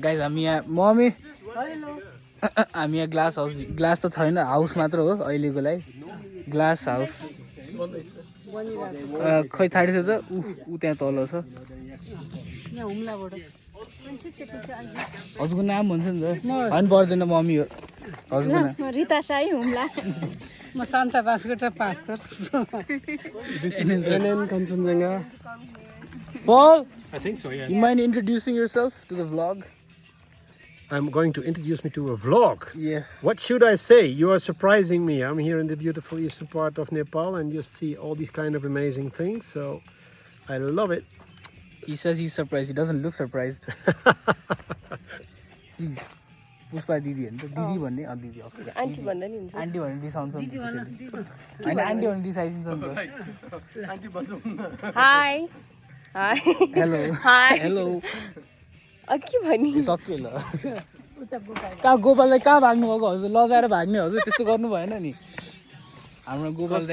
Guys हामी यहाँ mummy हामी यहाँ ग्लास हाउस ग्लास त छैन हाउस मात्र हो अहिलेको लागि ग्लास हाउस खै छाडिछ त ऊ त्यहाँ तल छ हजुरको नाम भन्छ नि त होइन पर्दैन मम्मी हो हजुरको नाम रिता साई हुम्ला म Shanta Baskota Pasteur Kanchenjunga. Paul, I think so, yeah. you mind introducing yourself to the vlog? I'm going to introduce me to a vlog. Yes. What should I say? You are surprising me. I'm here in the beautiful eastern part of Nepal and just see all these kind of amazing things. So I love it. He says he's surprised. He doesn't look surprised. Please. Pushpa दिदी हो नि त दिदी भन्ने दिदी aunty भन्दा नि हुन्छ आन्टी भनेर रिसाउँछ नि होइन आन्टी भनेर रिसाइदिन्छ नि त high hi hello hi hello के भनि सक्यो ल कहाँ गोपाललाई कहाँ भाग्नु भएको हजुर लजाएर भाग्ने हजुर त्यस्तो गर्नु भएन नि हाम्रो गोपाल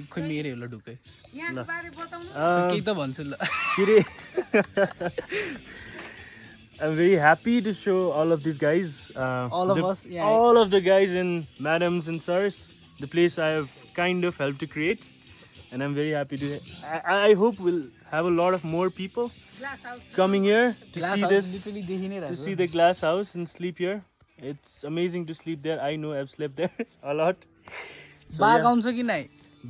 खोइ मेरै होला ढुक्कै केही त भन्छु ल I'm very happy to show all of these guys, all of us, yeah. all of the guys and madams and sirs, the place I have kind of helped to create, and I'm very happy to. I hope we'll have a lot of more people coming here to see this, to see the glass house and sleep here. It's amazing to sleep there. I know I've slept there a lot. बाघ आउँछ कि नै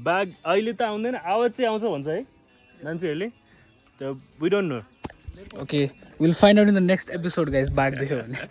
बाघ अहिले त आउँदैन आवाज चाहिँ आउँछ भन्छ है मान्छेहरूले त we don't know. Okay, we'll find out in the next episode guys बाघ देख्यो भने